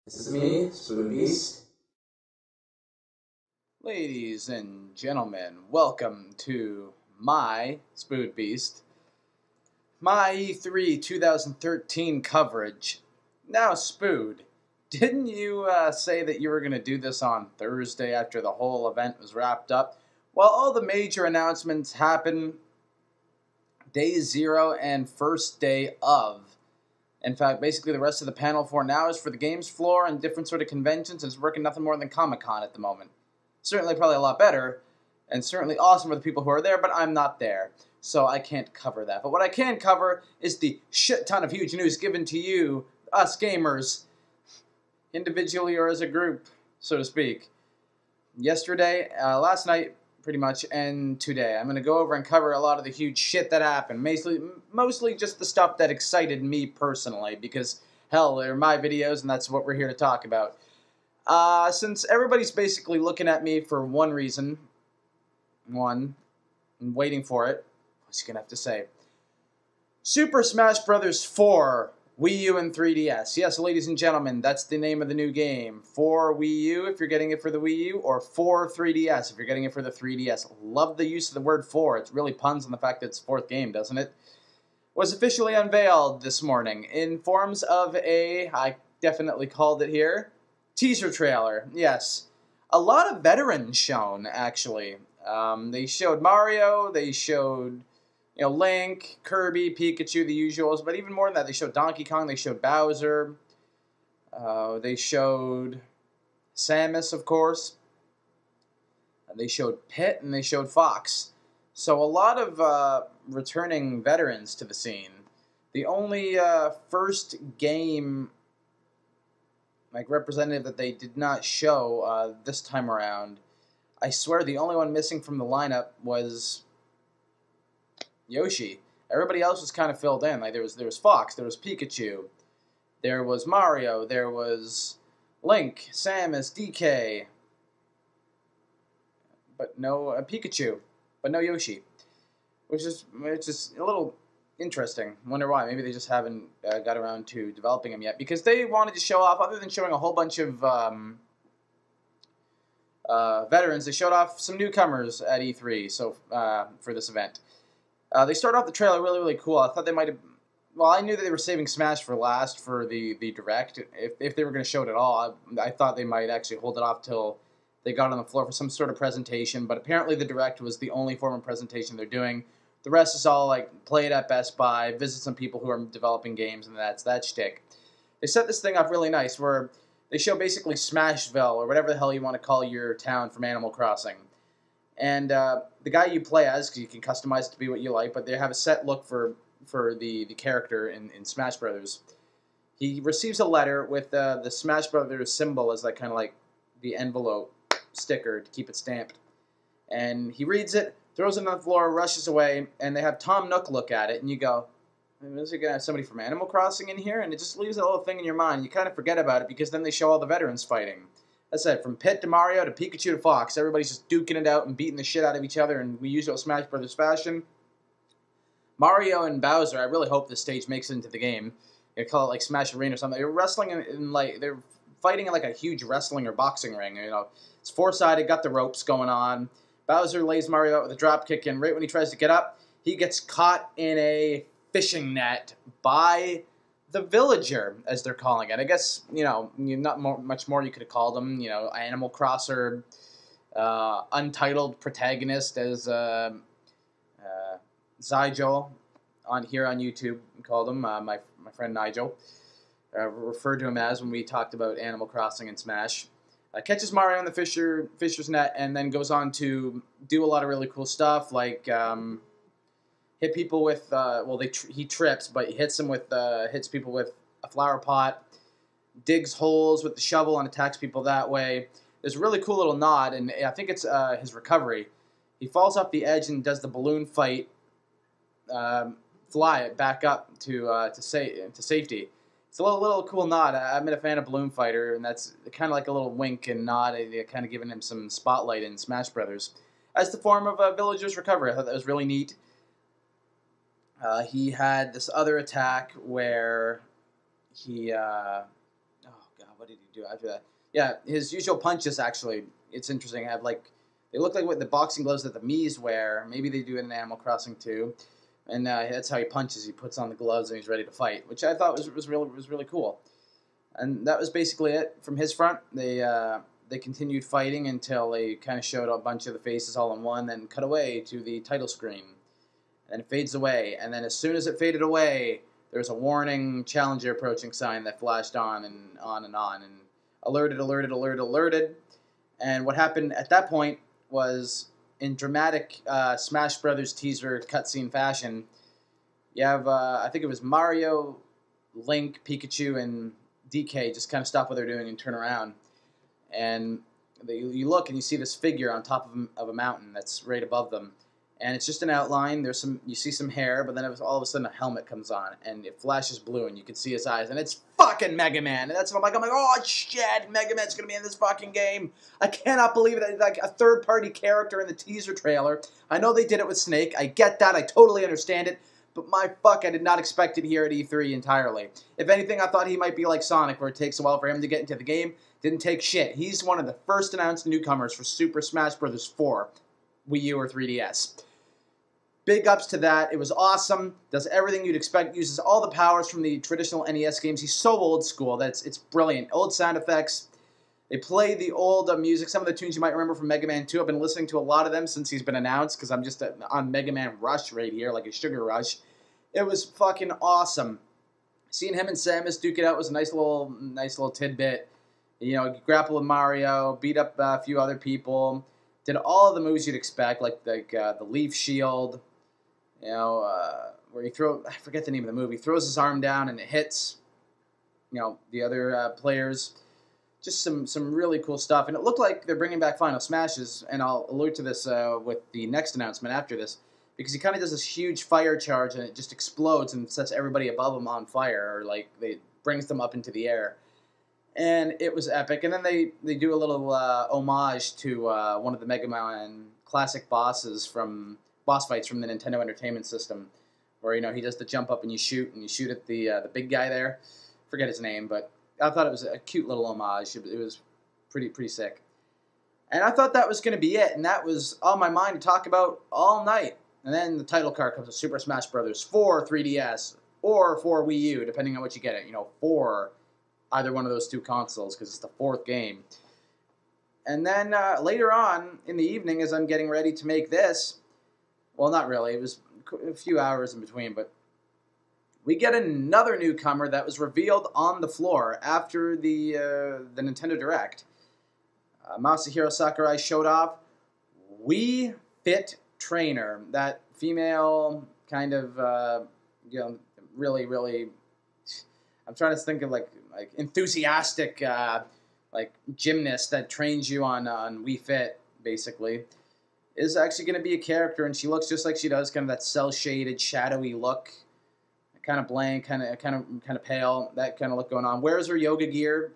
This is me, Spoon Beast. Ladies and gentlemen, welcome to my Spoon Beast, my E3 2013 coverage. Now, Spood, didn't you say that you were going to do this on Thursday after the whole event was wrapped up? Well, all the major announcements happen day 0 and first day of. In fact, basically the rest of the panel for now is for the games floor and different sort of conventions, and it's working nothing more than Comic-Con at the moment. Certainly probably a lot better, and certainly awesome for the people who are there, but I'm not there, so I can't cover that. But what I can cover is the shit ton of huge news given to you, us gamers, individually or as a group, so to speak. Yesterday, last night, pretty much, and today. I'm going to go over and cover a lot of the huge shit that happened. Mostly just the stuff that excited me personally, because, hell, they're my videos, and that's what we're here to talk about. Since everybody's basically looking at me for one reason, and waiting for it, what's he going to have to say? Super Smash Bros. 4, Wii U and 3DS. Yes, ladies and gentlemen, that's the name of the new game. 4 Wii U if you're getting it for the Wii U, or 4 3DS if you're getting it for the 3DS. Love the use of the word 4. It really puns on the fact that it's 4th game, doesn't it? Was officially unveiled this morning in forms of I definitely called it here, teaser trailer. Yes. A lot of veterans shown, actually. They showed Mario, they showed Link, Kirby, Pikachu, the usuals, but even more than that, they showed Donkey Kong, they showed Bowser, they showed Samus, of course, they showed Pit, and they showed Fox. So a lot of returning veterans to the scene. The only first game representative that they did not show this time around, I swear the only one missing from the lineup was Yoshi. Everybody else was kind of filled in. There was Fox, there was Pikachu, there was Mario, there was Link, Samus, DK, but no Pikachu, but no Yoshi, which is a little interesting. Wonder why? Maybe they just haven't got around to developing them yet, because they wanted to show off, other than showing a whole bunch of veterans, they showed off some newcomers at E3. So for this event. They started off the trailer really, really cool. I thought they might have... Well, I knew that they were saving Smash for last for the Direct. If they were going to show it at all, I thought they might actually hold it off till they got on the floor for some sort of presentation. But apparently the Direct was the only form of presentation they're doing. The rest is all play it at Best Buy, visit some people who are developing games, and that's that shtick. They set this thing up really nice where they show basically Smashville, or whatever the hell you want to call your town from Animal Crossing. And the guy you play as, because you can customize it to be what you like, but they have a set look for the character in Smash Brothers. He receives a letter with the Smash Brothers symbol as kind of the envelope sticker to keep it stamped. And he reads it, throws it on the floor, rushes away, and they have Tom Nook look at it, and you go, is it going to have somebody from Animal Crossing in here? And it just leaves that little thing in your mind. You kind of forget about it, because then they show all the veterans fighting. That's it, from Pit to Mario to Pikachu to Fox. Everybody's just duking it out and beating the shit out of each other, and we use it with Smash Brothers fashion. Mario and Bowser, I really hope this stage makes it into the game. They call it Smash Arena or something. They're wrestling they're fighting in a huge wrestling or boxing ring. It's four-sided, got the ropes going on. Bowser lays Mario out with a drop kick, and right when he tries to get up, he gets caught in a fishing net by the villager, as they're calling it. I guess, not much more you could have called him. Animal Crosser, untitled protagonist, as Zygel on YouTube called him. My friend Nigel referred to him as when we talked about Animal Crossing and Smash. Catches Mario in the fisher's net, and then goes on to do a lot of really cool stuff, hit people with, he trips, but he hits people with a flower pot, digs holes with the shovel and attacks people that way. There's a really cool little nod, and I think it's his recovery. He falls off the edge and does the balloon fight, fly it back up to safety. It's a little cool nod. I'm a fan of Balloon Fighter, and that's kind of like a little wink and nod, kind of giving him some spotlight in Smash Brothers as the form of Villagers Recovery. I thought that was really neat. He had this other attack where he, oh god, what did he do after that? Yeah, his usual punches actually. It's interesting. Have like they look like what the boxing gloves that the Mii's wear. Maybe they do it in Animal Crossing too. And that's how he punches. He puts on the gloves and he's ready to fight, which I thought was really cool. And that was basically it from his front. They continued fighting until they kind of showed a bunch of the faces all in one, then cut away to the title screen. And it fades away. And then as soon as it faded away, there was a warning challenger approaching sign that flashed on and on and on. And alerted. And what happened at that point was, in dramatic Smash Brothers teaser cutscene fashion, you have, I think it was Mario, Link, Pikachu, and DK just kind of stop what they're doing and turn around. And you look and you see this figure on top of a mountain that's right above them. And it's just an outline. You see some hair, but then all of a sudden a helmet comes on, and it flashes blue, and you can see his eyes, and it's fucking Mega Man. And that's what I'm like, oh shit, Mega Man's gonna be in this fucking game. I cannot believe it. It's like a third-party character in the teaser trailer. I know they did it with Snake. I get that. I totally understand it. But my fuck, I did not expect it here at E3 entirely. If anything, I thought he might be like Sonic, where it takes a while for him to get into the game. Didn't take shit. He's one of the first announced newcomers for Super Smash Bros. 4, Wii U or 3DS. Big ups to that. It was awesome. Does everything you'd expect. Uses all the powers from the traditional NES games. He's so old school. It's brilliant. Old sound effects. They play the old music. Some of the tunes you might remember from Mega Man 2. I've been listening to a lot of them since he's been announced, because I'm just on Mega Man Rush right here, like a sugar rush. It was fucking awesome. Seeing him and Samus duke it out was a nice little tidbit. You know, grapple with Mario, beat up a few other people, did all of the moves you'd expect, like the leaf shield. You know, where I forget the name of the move. He throws his arm down and it hits, you know, the other players. Just some really cool stuff. And it looked like they're bringing back Final Smashes, and I'll allude to this with the next announcement after this, because he kind of does this huge fire charge and it just explodes and sets everybody above him on fire, or like it brings them up into the air. And it was epic. And then they do a little homage to one of the Mega Man classic boss fights from the Nintendo Entertainment System, where, you know, he does the jump up and you shoot at the big guy there. Forget his name, but I thought it was a cute little homage. It was pretty sick. And I thought that was going to be it, and that was on my mind to talk about all night. And then the title card comes with Super Smash Bros. 4 3DS or 4 Wii U, depending on what you get it. You know, 4 either one of those two consoles, because it's the 4th game. And then later on in the evening, as I'm getting ready to make this, well, not really, it was a few hours in between, but we get another newcomer that was revealed on the floor after the Nintendo Direct. Masahiro Sakurai showed off Wii Fit Trainer, that female kind of, you know, really, I'm trying to think of like enthusiastic like gymnast that trains you on Wii Fit, basically, is actually going to be a character, and she looks just like she does, kind of that cel-shaded, shadowy look, kind of blank, kind of pale, that kind of look going on. Wears her yoga gear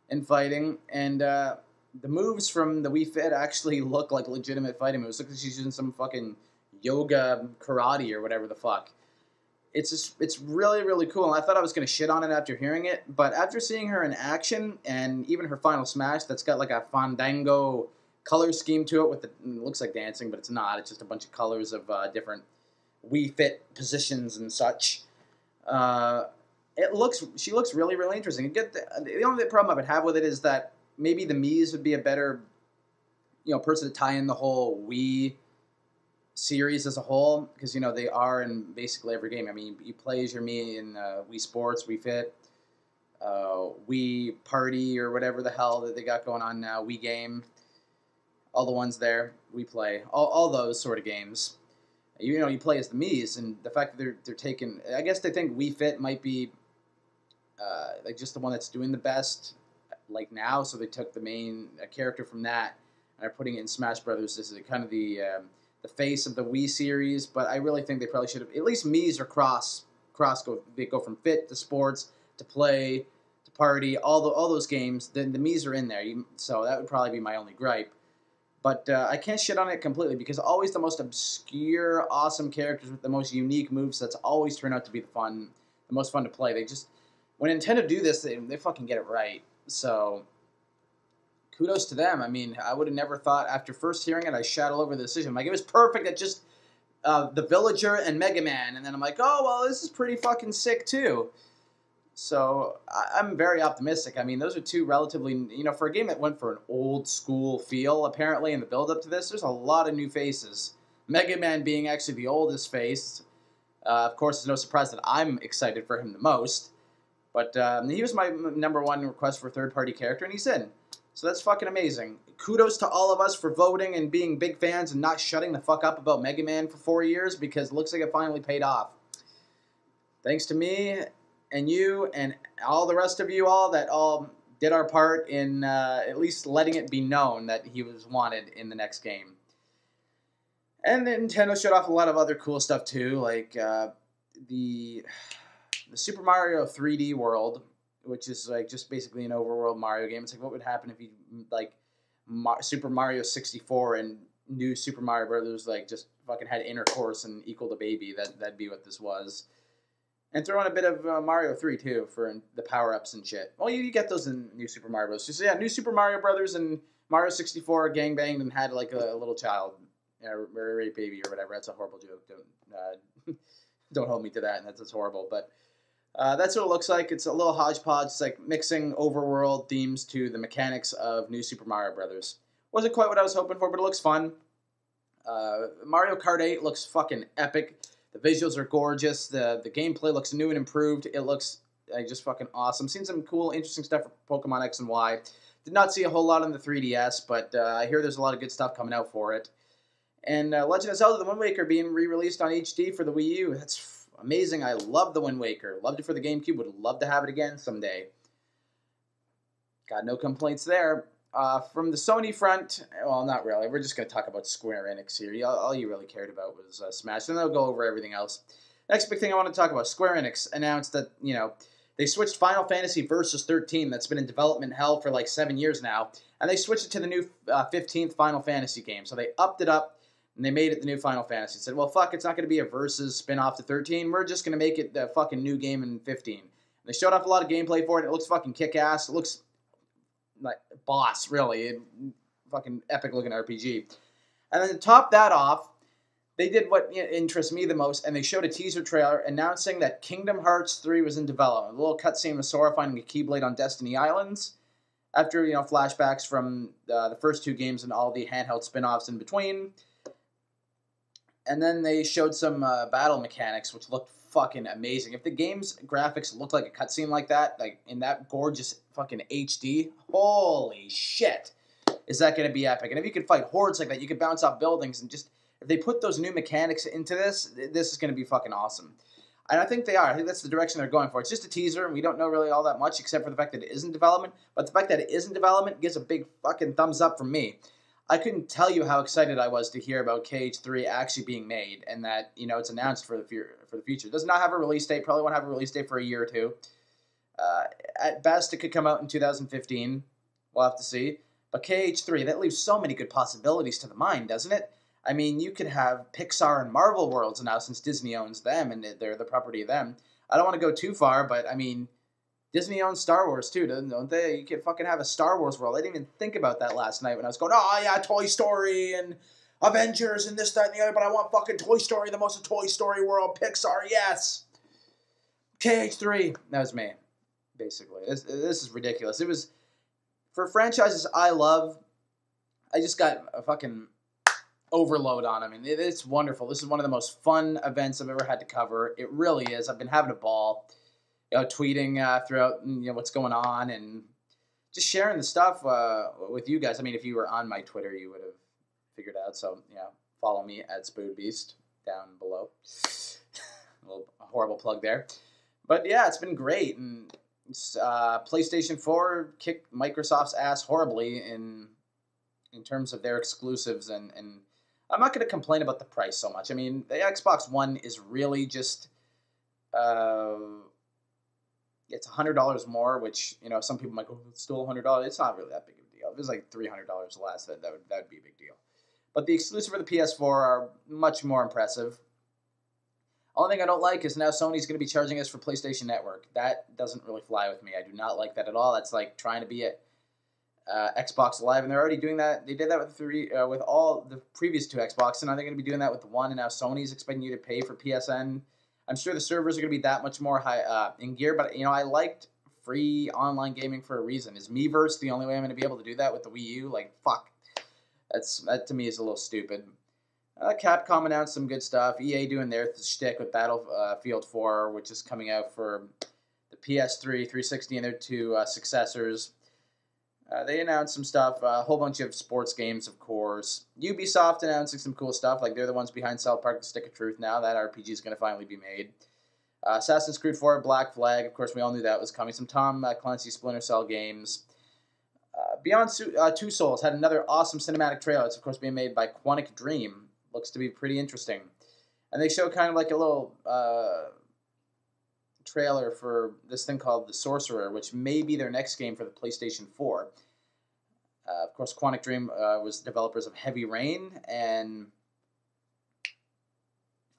in fighting, and the moves from the Wii Fit actually look like legitimate fighting moves. Look like she's using some fucking yoga karate or whatever the fuck. It's really cool, and I thought I was going to shit on it after hearing it, but after seeing her in action, and even her final smash that's got like a Fandango color scheme to it, it looks like dancing, but it's not. It's just a bunch of colors of different Wii Fit positions and such. She looks really interesting. The only problem I would have with it is that maybe the Mii's would be a better, you know, person to tie in the whole Wii series as a whole, because, you know, they are in basically every game. I mean, you play as your Mii in Wii Sports, Wii Fit, Wii Party, or whatever the hell that they got going on now, Wii Game, all the ones there, we play, all those sort of games. You know, you play as the Mii's, and the fact that they're taking, I guess they think Wii Fit might be like just the one that's doing the best, like now, so they took the main character from that and are putting it in Smash Brothers. This is kind of the face of the Wii series, but I really think they probably should have, at least Mii's or Cross go from Fit to Sports, to play, to party, all those games. The Mii's are in there, so that would probably be my only gripe. But I can't shit on it completely because always the most obscure, awesome characters with the most unique moves that's always turn out to be the most fun to play. When Nintendo do this, they fucking get it right. So kudos to them. I mean, I would have never thought after first hearing it, I shot all over the decision. Like, it was perfect at just the Villager and Mega Man. And then I'm like, oh, well, this is pretty fucking sick too. So I'm very optimistic. I mean, those are two relatively, for a game that went for an old school feel, apparently, in the build-up to this, there's a lot of new faces. Mega Man being actually the oldest face. Of course, it's no surprise that I'm excited for him the most. But he was my number one request for a third-party character, and he's in. So that's fucking amazing. Kudos to all of us for voting and being big fans and not shutting the fuck up about Mega Man for 4 years, because it looks like it finally paid off. Thanks to me and you and all the rest of you all that all did our part in at least letting it be known that he was wanted in the next game. And Nintendo showed off a lot of other cool stuff too, like the Super Mario 3D World, which is like just basically an overworld Mario game. It's like, what would happen if you like Super Mario 64 and new Super Mario Brothers like just fucking had intercourse and equaled a baby? That'd be what this was. And throw in a bit of Mario 3, too, for the power-ups and shit. Well, you get those in New Super Mario Bros. So, yeah, New Super Mario Brothers and Mario 64 gangbanged and had, like, a little child, or a baby or whatever. That's a horrible joke. Don't hold me to that, and that's horrible. But that's what it looks like. It's a little hodgepodge. It's like mixing overworld themes to the mechanics of New Super Mario Brothers. Wasn't quite what I was hoping for, but it looks fun. Mario Kart 8 looks fucking epic. The visuals are gorgeous. The gameplay looks new and improved. It looks just fucking awesome. Seen some cool, interesting stuff for Pokemon X and Y. Did not see a whole lot on the 3DS, but I hear there's a lot of good stuff coming out for it. And Legend of Zelda: The Wind Waker being re-released on HD for the Wii U. That's amazing. I love The Wind Waker. Loved it for the GameCube. Would love to have it again someday. Got no complaints there. From the Sony front, well, not really. We're just going to talk about Square Enix here. All you really cared about was Smash, and they'll go over everything else. Next big thing I want to talk about, Square Enix announced that, they switched Final Fantasy Versus 13, that's been in development hell for like 7 years now, and they switched it to the new 15th Final Fantasy game. So they upped it up, and they made it the new Final Fantasy. Said, well, fuck, it's not going to be a Versus spin-off to 13. We're just going to make it the fucking new game in 15. And they showed off a lot of gameplay for it. It looks fucking kick-ass. It looks like boss, really. Fucking epic looking RPG. And then to top that off, they did what interests me the most, and they showed a teaser trailer announcing that Kingdom Hearts 3 was in development. A little cutscene with Sora finding a Keyblade on Destiny Islands. After, flashbacks from the first two games and all the handheld spin-offs in between. And then they showed some battle mechanics, which looked fucking amazing. If the game's graphics look like a cutscene like that, like in that gorgeous fucking HD, holy shit, is that going to be epic. And if you could fight hordes like that, you could bounce off buildings, and just, if they put those new mechanics into this is going to be fucking awesome. And I think they are. I think that's the direction they're going for. It's just a teaser, and we don't know really all that much, except for the fact that it is in development. But the fact that it is in development gives a big fucking thumbs up from me. I couldn't tell you how excited I was to hear about KH3 actually being made, and that, it's announced for the future. It does not have a release date. Probably won't have a release date for a year or two. At best, it could come out in 2015. We'll have to see. But KH3, that leaves so many good possibilities to the mind, doesn't it? I mean, you could have Pixar and Marvel worlds now, since Disney owns them and they're the property of them. I don't want to go too far, but I mean, Disney owns Star Wars too, don't they? You could fucking have a Star Wars world. I didn't even think about that last night when I was going, oh yeah, Toy Story and Avengers and this, that, and the other, but I want fucking Toy Story, the most of Toy Story world, Pixar, yes! KH3, that was me, basically. This is ridiculous. It was, for franchises I love, I just got a fucking overload on them. I mean, it's wonderful. This is one of the most fun events I've ever had to cover. It really is. I've been having a ball, tweeting throughout, what's going on, and just sharing the stuff with you guys. I mean, if you were on my Twitter, you would have figured out. So, follow me at SpoodBeast down below. A little horrible plug there. But yeah, it's been great. And PlayStation 4 kicked Microsoft's ass horribly in terms of their exclusives, and I'm not going to complain about the price so much. I mean, the Xbox One is really just, it's $100 more, which, you know, some people might go, it's still $100. It's not really that big of a deal. If it was like $300 less, that would be a big deal. But the exclusive for the PS4 are much more impressive. Only thing I don't like is now Sony's going to be charging us for PlayStation Network. That doesn't really fly with me. I do not like that at all. That's like trying to be at Xbox Live, and they're already doing that. They did that with all the previous two Xbox, and now they're going to be doing that with the one, and now Sony's expecting you to pay for PSN. I'm sure the servers are going to be that much more high in gear, but, you know, I liked free online gaming for a reason. Is Miiverse the only way I'm going to be able to do that with the Wii U? Like, fuck. That to me is a little stupid. Capcom announced some good stuff. EA doing their shtick with Battlefield 4, which is coming out for the PS3, 360, and their two successors. They announced some stuff, a whole bunch of sports games, of course. Ubisoft announcing some cool stuff, like they're the ones behind South Park: The Stick of Truth now. That RPG is going to finally be made. Assassin's Creed 4, Black Flag, of course, we all knew that was coming. Some Tom Clancy Splinter Cell games. Beyond Two Souls had another awesome cinematic trailer. It's, of course, being made by Quantic Dream. Looks to be pretty interesting. And they show kind of like a little trailer for this thing called The Sorcerer, which may be their next game for the PlayStation 4. Of course, Quantic Dream was developers of Heavy Rain and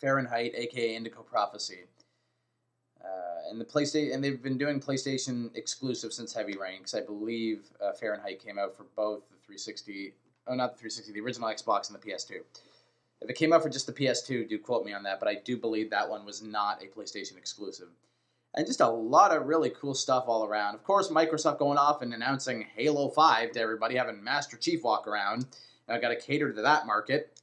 Fahrenheit, aka Indigo Prophecy. And they've been doing PlayStation exclusive since Heavy Rain, because I believe Fahrenheit came out for both the 360, not the 360, the original Xbox and the PS2. If it came out for just the PS2, do quote me on that, but I do believe that one was not a PlayStation exclusive. And just a lot of really cool stuff all around. Of course, Microsoft going off and announcing Halo 5 to everybody, having Master Chief walk around. And I've got to cater to that market.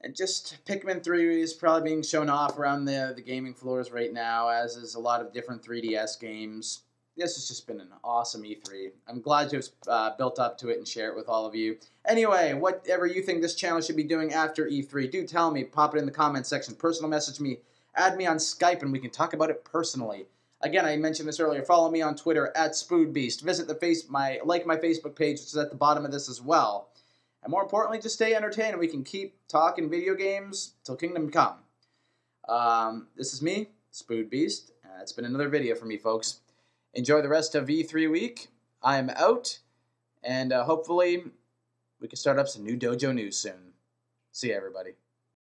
And just Pikmin 3 is probably being shown off around the gaming floors right now, as is a lot of different 3DS games. This has just been an awesome E3. I'm glad to have built up to it and share it with all of you. Anyway, whatever you think this channel should be doing after E3, do tell me. Pop it in the comment section. Personal message me. Add me on Skype, and we can talk about it personally. Again, I mentioned this earlier. Follow me on Twitter @SpoodBeast. Visit my Facebook page, which is at the bottom of this as well. And more importantly, just stay entertained, and we can keep talking video games till Kingdom Come. This is me, SpoodBeast. It's been another video for me, folks. Enjoy the rest of E3 week. I'm out, and hopefully we can start up some new dojo news soon. See ya, everybody.